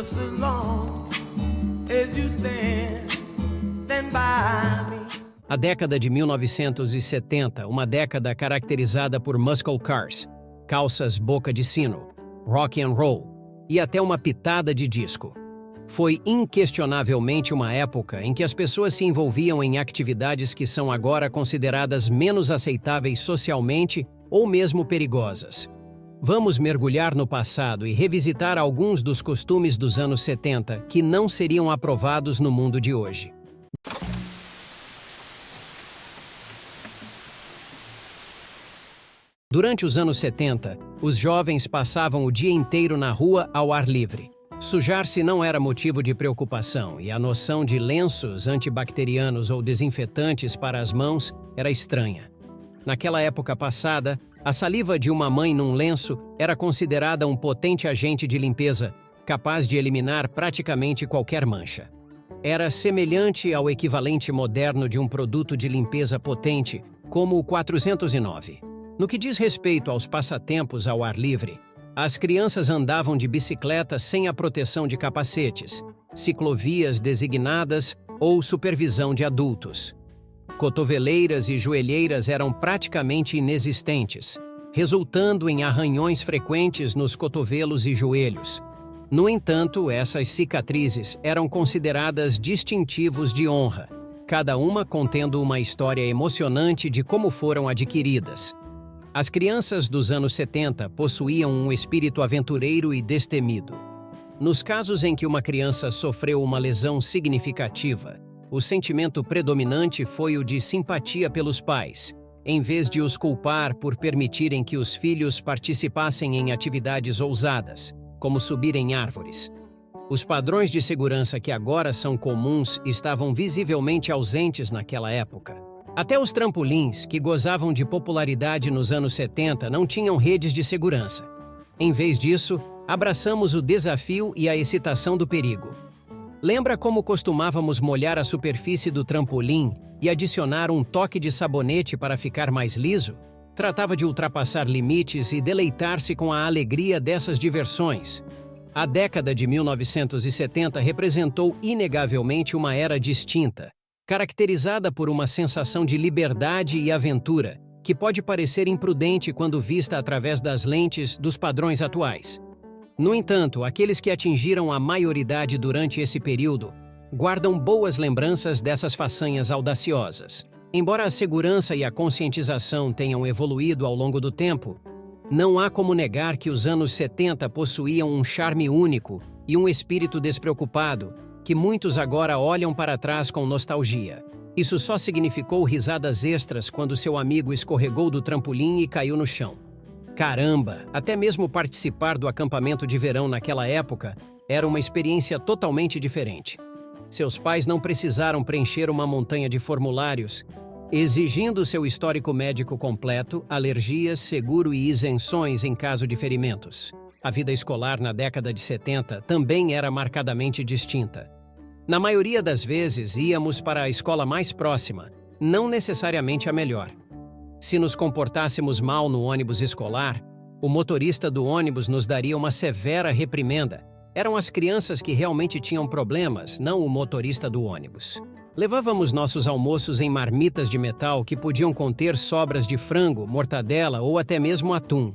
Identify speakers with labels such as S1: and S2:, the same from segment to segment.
S1: Just as long as you stand by me.
S2: A década de 1970, uma década caracterizada por muscle cars, calças boca de sino, rock and roll e até uma pitada de disco. Foi inquestionavelmente uma época em que as pessoas se envolviam em atividades que são agora consideradas menos aceitáveis socialmente ou mesmo perigosas. Vamos mergulhar no passado e revisitar alguns dos costumes dos anos 70 que não seriam aprovados no mundo de hoje. Durante os anos 70, os jovens passavam o dia inteiro na rua ao ar livre. Sujar-se não era motivo de preocupação e a noção de lenços antibacterianos ou desinfetantes para as mãos era estranha. Naquela época passada, a saliva de uma mãe num lenço era considerada um potente agente de limpeza, capaz de eliminar praticamente qualquer mancha. Era semelhante ao equivalente moderno de um produto de limpeza potente, como o 409. No que diz respeito aos passatempos ao ar livre, as crianças andavam de bicicleta sem a proteção de capacetes, ciclovias designadas ou supervisão de adultos. Cotoveleiras e joelheiras eram praticamente inexistentes, resultando em arranhões frequentes nos cotovelos e joelhos. No entanto, essas cicatrizes eram consideradas distintivos de honra, cada uma contendo uma história emocionante de como foram adquiridas. As crianças dos anos 70 possuíam um espírito aventureiro e destemido. Nos casos em que uma criança sofreu uma lesão significativa, o sentimento predominante foi o de simpatia pelos pais, em vez de os culpar por permitirem que os filhos participassem em atividades ousadas, como subir em árvores. Os padrões de segurança que agora são comuns estavam visivelmente ausentes naquela época. Até os trampolins, que gozavam de popularidade nos anos 70, não tinham redes de segurança. Em vez disso, abraçamos o desafio e a excitação do perigo. Lembra como costumávamos molhar a superfície do trampolim e adicionar um toque de sabonete para ficar mais liso? Tratava de ultrapassar limites e deleitar-se com a alegria dessas diversões. A década de 1970 representou inegavelmente uma era distinta, caracterizada por uma sensação de liberdade e aventura, que pode parecer imprudente quando vista através das lentes dos padrões atuais. No entanto, aqueles que atingiram a maioridade durante esse período guardam boas lembranças dessas façanhas audaciosas. Embora a segurança e a conscientização tenham evoluído ao longo do tempo, não há como negar que os anos 70 possuíam um charme único e um espírito despreocupado, que muitos agora olham para trás com nostalgia. Isso só significou risadas extras quando seu amigo escorregou do trampolim e caiu no chão. Caramba, até mesmo participar do acampamento de verão naquela época era uma experiência totalmente diferente. Seus pais não precisaram preencher uma montanha de formulários, exigindo seu histórico médico completo, alergias, seguro e isenções em caso de ferimentos. A vida escolar na década de 70 também era marcadamente distinta. Na maioria das vezes, íamos para a escola mais próxima, não necessariamente a melhor. Se nos comportássemos mal no ônibus escolar, o motorista do ônibus nos daria uma severa reprimenda. Eram as crianças que realmente tinham problemas, não o motorista do ônibus. Levávamos nossos almoços em marmitas de metal que podiam conter sobras de frango, mortadela ou até mesmo atum.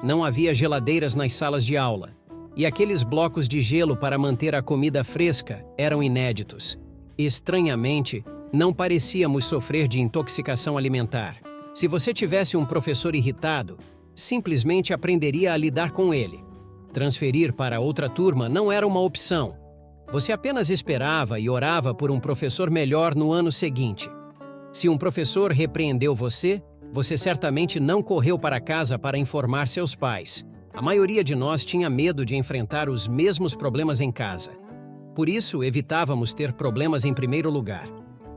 S2: Não havia geladeiras nas salas de aula, e aqueles blocos de gelo para manter a comida fresca eram inéditos. Estranhamente, não parecíamos sofrer de intoxicação alimentar. Se você tivesse um professor irritado, simplesmente aprenderia a lidar com ele. Transferir para outra turma não era uma opção. Você apenas esperava e orava por um professor melhor no ano seguinte. Se um professor repreendeu você, você certamente não correu para casa para informar seus pais. A maioria de nós tinha medo de enfrentar os mesmos problemas em casa. Por isso, evitávamos ter problemas em primeiro lugar.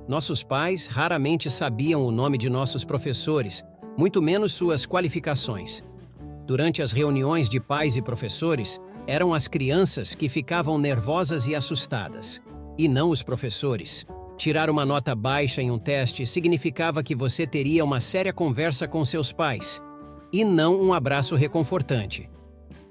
S2: Nossos pais raramente sabiam o nome de nossos professores, muito menos suas qualificações. Durante as reuniões de pais e professores, eram as crianças que ficavam nervosas e assustadas, e não os professores. Tirar uma nota baixa em um teste significava que você teria uma séria conversa com seus pais, e não um abraço reconfortante.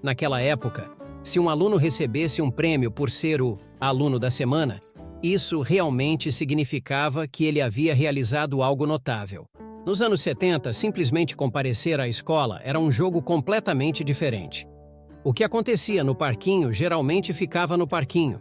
S2: Naquela época, Se um aluno recebesse um prêmio por ser o aluno da semana, isso realmente significava que ele havia realizado algo notável. Nos anos 70, simplesmente comparecer à escola era um jogo completamente diferente. O que acontecia no parquinho geralmente ficava no parquinho.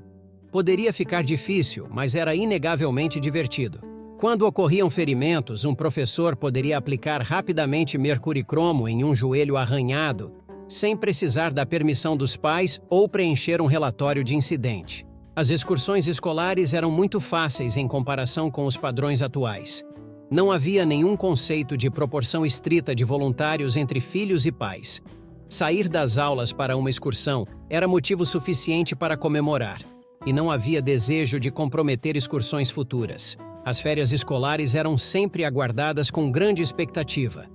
S2: Poderia ficar difícil, mas era inegavelmente divertido. Quando ocorriam ferimentos, um professor poderia aplicar rapidamente mercuricromo em um joelho arranhado, sem precisar da permissão dos pais ou preencher um relatório de incidente. As excursões escolares eram muito fáceis em comparação com os padrões atuais. Não havia nenhum conceito de proporção estrita de voluntários entre filhos e pais. Sair das aulas para uma excursão era motivo suficiente para comemorar, e não havia desejo de comprometer excursões futuras. As férias escolares eram sempre aguardadas com grande expectativa.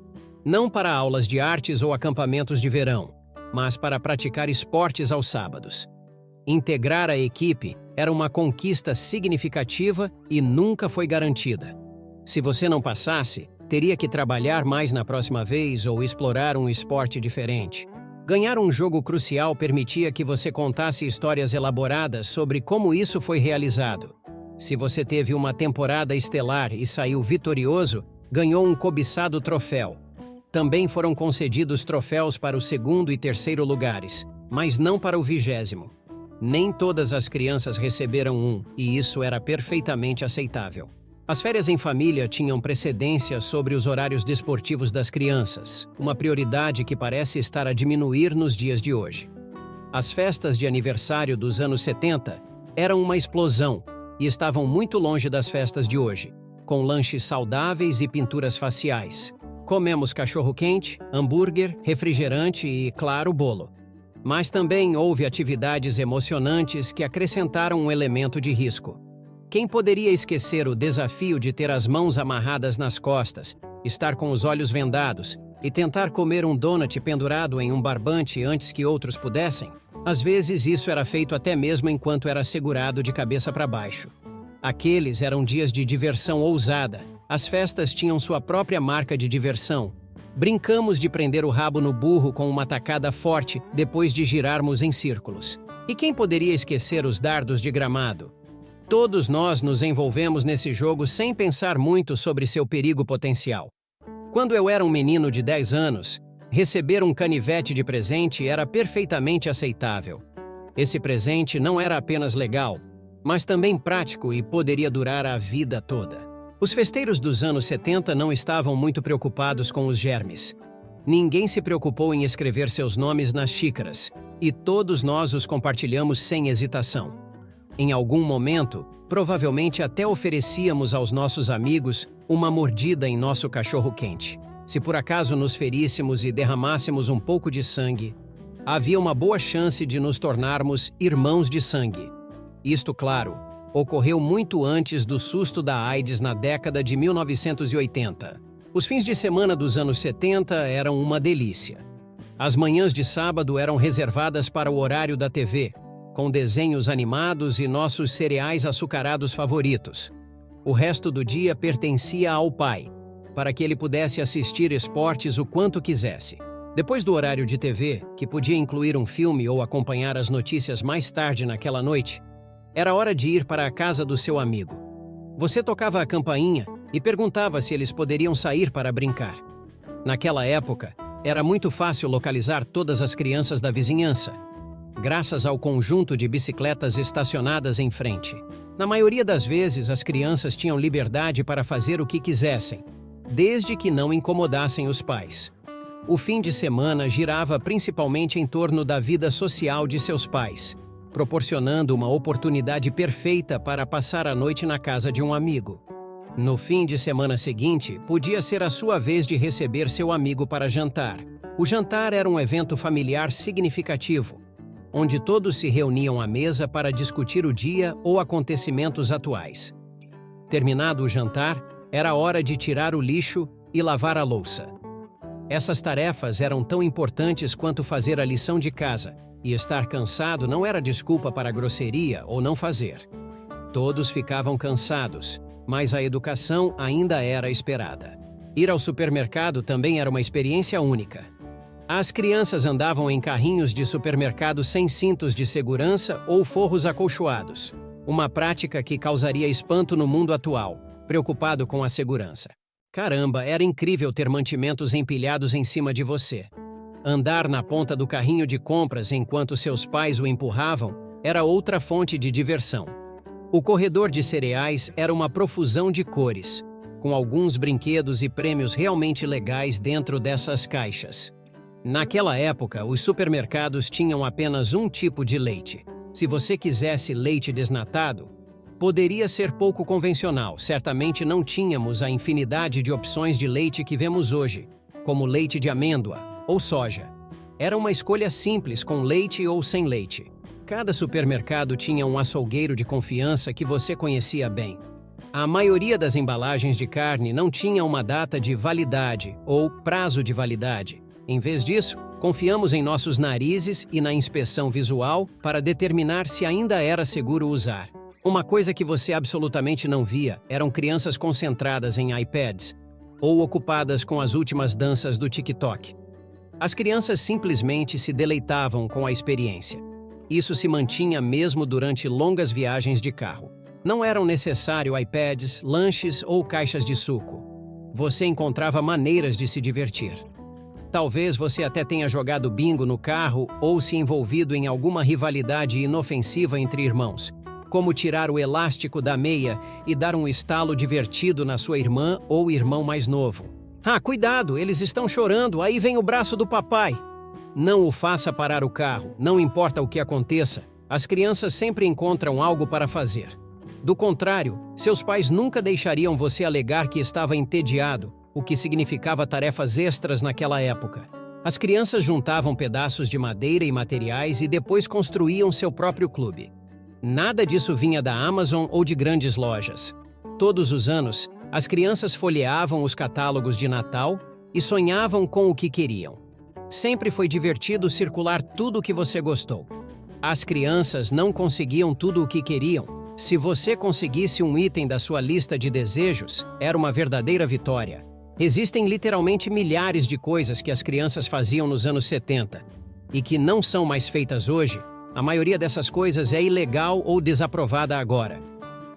S2: Não para aulas de artes ou acampamentos de verão, mas para praticar esportes aos sábados. Integrar a equipe era uma conquista significativa e nunca foi garantida. Se você não passasse, teria que trabalhar mais na próxima vez ou explorar um esporte diferente. Ganhar um jogo crucial permitia que você contasse histórias elaboradas sobre como isso foi realizado. Se você teve uma temporada estelar e saiu vitorioso, ganhou um cobiçado troféu. Também foram concedidos troféus para o segundo e terceiro lugares, mas não para o 20º. Nem todas as crianças receberam um, e isso era perfeitamente aceitável. As férias em família tinham precedência sobre os horários desportivos das crianças, uma prioridade que parece estar a diminuir nos dias de hoje. As festas de aniversário dos anos 70 eram uma explosão e estavam muito longe das festas de hoje, com lanches saudáveis e pinturas faciais. Comemos cachorro-quente, hambúrguer, refrigerante e, claro, bolo. Mas também houve atividades emocionantes que acrescentaram um elemento de risco. Quem poderia esquecer o desafio de ter as mãos amarradas nas costas, estar com os olhos vendados e tentar comer um donut pendurado em um barbante antes que outros pudessem? Às vezes isso era feito até mesmo enquanto era segurado de cabeça para baixo. Aqueles eram dias de diversão ousada. As festas tinham sua própria marca de diversão. Brincamos de prender o rabo no burro com uma tacada forte depois de girarmos em círculos. E quem poderia esquecer os dardos de gramado? Todos nós nos envolvemos nesse jogo sem pensar muito sobre seu perigo potencial. Quando eu era um menino de 10 anos, receber um canivete de presente era perfeitamente aceitável. Esse presente não era apenas legal, mas também prático e poderia durar a vida toda. Os festeiros dos anos 70 não estavam muito preocupados com os germes. Ninguém se preocupou em escrever seus nomes nas xícaras, e todos nós os compartilhamos sem hesitação. Em algum momento, provavelmente até oferecíamos aos nossos amigos uma mordida em nosso cachorro-quente. Se por acaso nos feríssemos e derramássemos um pouco de sangue, havia uma boa chance de nos tornarmos irmãos de sangue. Isto, claro, ocorreu muito antes do susto da AIDS na década de 1980. Os fins de semana dos anos 70 eram uma delícia. As manhãs de sábado eram reservadas para o horário da TV, com desenhos animados e nossos cereais açucarados favoritos. O resto do dia pertencia ao pai, para que ele pudesse assistir esportes o quanto quisesse. Depois do horário de TV, que podia incluir um filme ou acompanhar as notícias mais tarde naquela noite, era hora de ir para a casa do seu amigo. Você tocava a campainha e perguntava se eles poderiam sair para brincar. Naquela época, era muito fácil localizar todas as crianças da vizinhança, graças ao conjunto de bicicletas estacionadas em frente. Na maioria das vezes, as crianças tinham liberdade para fazer o que quisessem, desde que não incomodassem os pais. O fim de semana girava principalmente em torno da vida social de seus pais, proporcionando uma oportunidade perfeita para passar a noite na casa de um amigo. No fim de semana seguinte, podia ser a sua vez de receber seu amigo para jantar. O jantar era um evento familiar significativo, onde todos se reuniam à mesa para discutir o dia ou acontecimentos atuais. Terminado o jantar, era hora de tirar o lixo e lavar a louça. Essas tarefas eram tão importantes quanto fazer a lição de casa, e estar cansado não era desculpa para grosseria ou não fazer. Todos ficavam cansados, mas a educação ainda era esperada. Ir ao supermercado também era uma experiência única. As crianças andavam em carrinhos de supermercado sem cintos de segurança ou forros acolchoados, uma prática que causaria espanto no mundo atual, preocupado com a segurança. Caramba, era incrível ter mantimentos empilhados em cima de você. Andar na ponta do carrinho de compras enquanto seus pais o empurravam era outra fonte de diversão. O corredor de cereais era uma profusão de cores, com alguns brinquedos e prêmios realmente legais dentro dessas caixas. Naquela época, os supermercados tinham apenas um tipo de leite. Se você quisesse leite desnatado, poderia ser pouco convencional. Certamente não tínhamos a infinidade de opções de leite que vemos hoje, como leite de amêndoa ou soja. Era uma escolha simples, com leite ou sem leite. Cada supermercado tinha um açougueiro de confiança que você conhecia bem. A maioria das embalagens de carne não tinha uma data de validade ou prazo de validade. Em vez disso, confiamos em nossos narizes e na inspeção visual para determinar se ainda era seguro usar. Uma coisa que você absolutamente não via eram crianças concentradas em iPads ou ocupadas com as últimas danças do TikTok. As crianças simplesmente se deleitavam com a experiência. Isso se mantinha mesmo durante longas viagens de carro. Não eram necessários iPads, lanches ou caixas de suco. Você encontrava maneiras de se divertir. Talvez você até tenha jogado bingo no carro ou se envolvido em alguma rivalidade inofensiva entre irmãos, como tirar o elástico da meia e dar um estalo divertido na sua irmã ou irmão mais novo. Ah, cuidado, eles estão chorando, aí vem o braço do papai. Não o faça parar o carro, não importa o que aconteça, as crianças sempre encontram algo para fazer. Do contrário, seus pais nunca deixariam você alegar que estava entediado, o que significava tarefas extras naquela época. As crianças juntavam pedaços de madeira e materiais e depois construíam seu próprio clube. Nada disso vinha da Amazon ou de grandes lojas. Todos os anos, as crianças folheavam os catálogos de Natal e sonhavam com o que queriam. Sempre foi divertido circular tudo o que você gostou. As crianças não conseguiam tudo o que queriam. Se você conseguisse um item da sua lista de desejos, era uma verdadeira vitória. Existem literalmente milhares de coisas que as crianças faziam nos anos 70 e que não são mais feitas hoje. A maioria dessas coisas é ilegal ou desaprovada agora.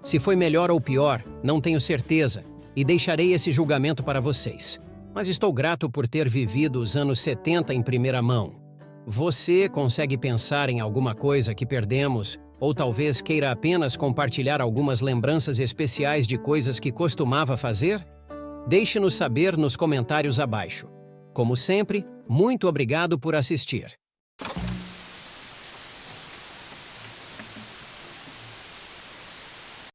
S2: Se foi melhor ou pior, não tenho certeza e deixarei esse julgamento para vocês. Mas estou grato por ter vivido os anos 70 em primeira mão. Você consegue pensar em alguma coisa que perdemos ou talvez queira apenas compartilhar algumas lembranças especiais de coisas que costumava fazer? Deixe-nos saber nos comentários abaixo. Como sempre, muito obrigado por assistir.